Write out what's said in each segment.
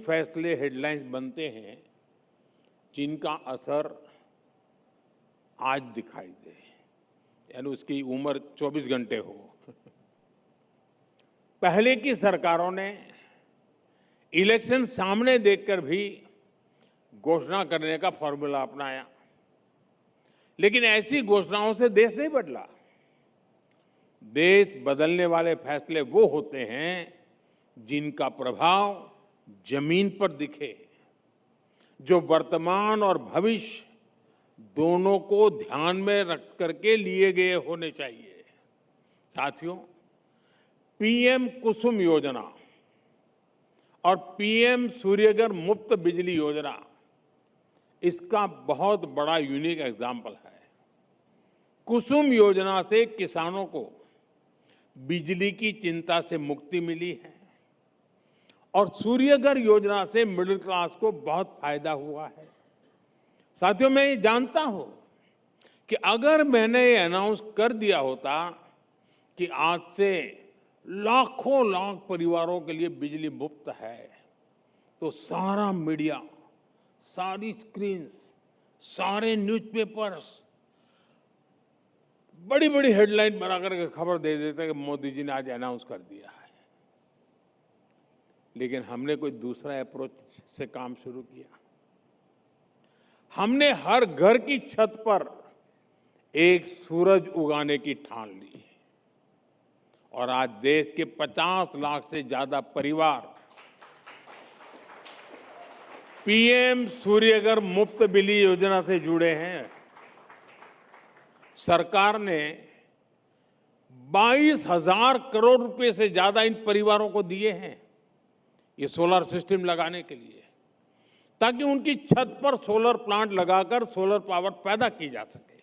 फैसले हेडलाइंस बनते हैं जिनका असर आज दिखाई दे, यानी उसकी उम्र 24 घंटे हो। पहले की सरकारों ने इलेक्शन सामने देखकर भी घोषणा करने का फॉर्मूला अपनाया, लेकिन ऐसी घोषणाओं से देश नहीं बदला। देश बदलने वाले फैसले वो होते हैं जिनका प्रभाव जमीन पर दिखे, जो वर्तमान और भविष्य दोनों को ध्यान में रख करके लिए गए होने चाहिए। साथियों, पीएम कुसुम योजना और पीएम सूर्यघर मुफ्त बिजली योजना इसका बहुत बड़ा यूनिक एग्जाम्पल है। कुसुम योजना से किसानों को बिजली की चिंता से मुक्ति मिली है और सूर्यघर योजना से मिडिल क्लास को बहुत फायदा हुआ है। साथियों, मैं ये जानता हूं कि अगर मैंने ये अनाउंस कर दिया होता कि आज से लाखों लाख परिवारों के लिए बिजली मुफ्त है, तो सारा मीडिया, सारी स्क्रीन्स, सारे न्यूज़पेपर्स बड़ी बड़ी हेडलाइन बना करके खबर दे देते कि मोदी जी ने आज अनाउंस कर दिया है। लेकिन हमने कोई दूसरा अप्रोच से काम शुरू किया। हमने हर घर की छत पर एक सूरज उगाने की ठान ली और आज देश के 50 लाख से ज्यादा परिवार पीएम सूर्यघर मुफ्त बिजली योजना से जुड़े हैं। सरकार ने 22,000 करोड़ रुपए से ज्यादा इन परिवारों को दिए हैं ये सोलर सिस्टम लगाने के लिए, ताकि उनकी छत पर सोलर प्लांट लगाकर सोलर पावर पैदा की जा सके।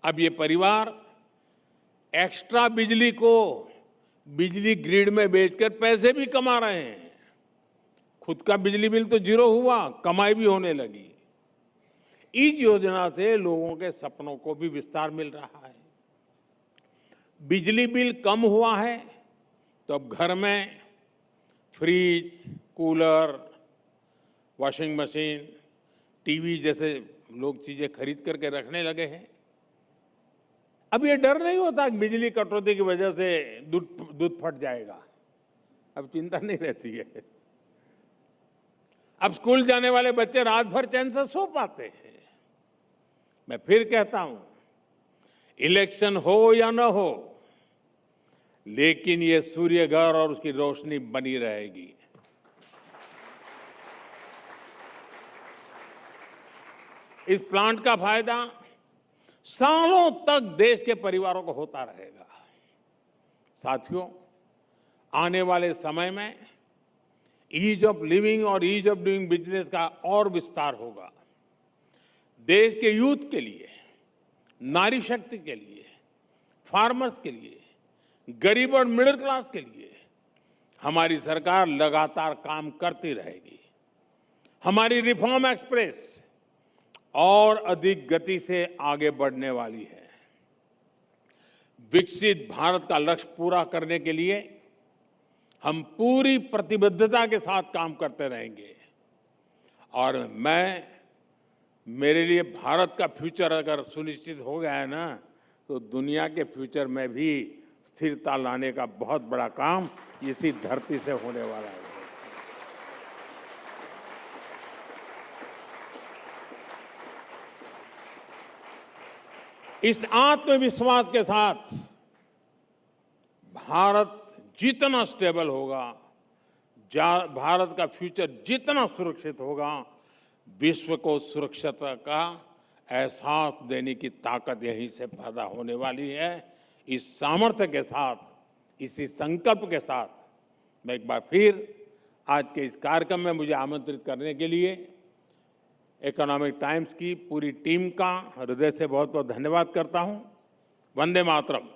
अब ये परिवार एक्स्ट्रा बिजली को बिजली ग्रिड में बेचकर पैसे भी कमा रहे हैं। खुद का बिजली बिल तो जीरो हुआ, कमाई भी होने लगी। इस योजना से लोगों के सपनों को भी विस्तार मिल रहा है। बिजली बिल कम हुआ है तो अब घर में fridge, cooler, washing machine, TV जैसे लोग चीजें खरीद करके रखने लगे हैं। अब ये डर नहीं होता कि बिजली कटौती की वजह से दूध फट जाएगा। अब चिंता नहीं रहती है। अब स्कूल जाने वाले बच्चे रात भर चैन से सो पाते हैं। मैं फिर कहता हूं, इलेक्शन हो या न हो, लेकिन ये सूर्यघर और उसकी रोशनी बनी रहेगी। इस प्लांट का फायदा सालों तक देश के परिवारों को होता रहेगा। साथियों, आने वाले समय में ईज ऑफ लिविंग और ईज ऑफ डूइंग बिजनेस का और विस्तार होगा। देश के यूथ के लिए, नारी शक्ति के लिए, फार्मर्स के लिए, गरीब और मिडिल क्लास के लिए हमारी सरकार लगातार काम करती रहेगी। हमारी रिफॉर्म एक्सप्रेस और अधिक गति से आगे बढ़ने वाली है। विकसित भारत का लक्ष्य पूरा करने के लिए हम पूरी प्रतिबद्धता के साथ काम करते रहेंगे और मेरे लिए भारत का फ्यूचर अगर सुनिश्चित हो गया है ना, तो दुनिया के फ्यूचर में भी स्थिरता लाने का बहुत बड़ा काम इसी धरती से होने वाला है। इस आत्मविश्वास के साथ भारत जितना स्टेबल होगा, भारत का फ्यूचर जितना सुरक्षित होगा, विश्व को सुरक्षा का एहसास देने की ताकत यहीं से पैदा होने वाली है। इस सामर्थ्य के साथ, इसी संकल्प के साथ मैं एक बार फिर आज के इस कार्यक्रम में मुझे आमंत्रित करने के लिए इकोनॉमिक टाइम्स की पूरी टीम का हृदय से बहुत बहुत धन्यवाद करता हूं। Vande Mataram.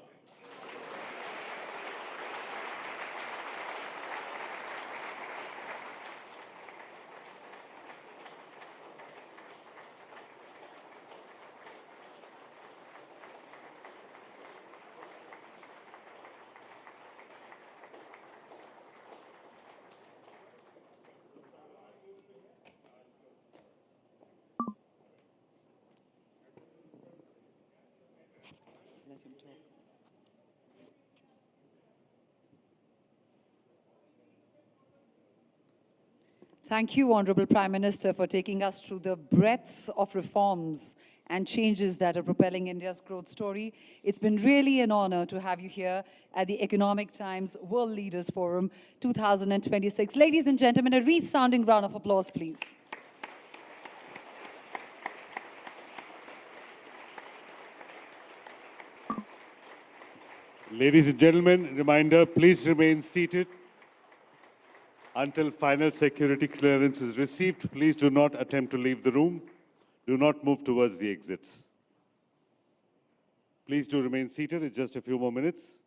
Thank you, Honorable Prime Minister, for taking us through the breadth of reforms and changes that are propelling India's growth story. It's been really an honor to have you here at the Economic Times World Leaders Forum 2026. Ladies and gentlemen, a resounding round of applause, please. Ladies and gentlemen, reminder, please remain seated until final security clearance is received. Please do not attempt to leave the room. Do not move towards the exits. Please do remain seated. It's just a few more minutes.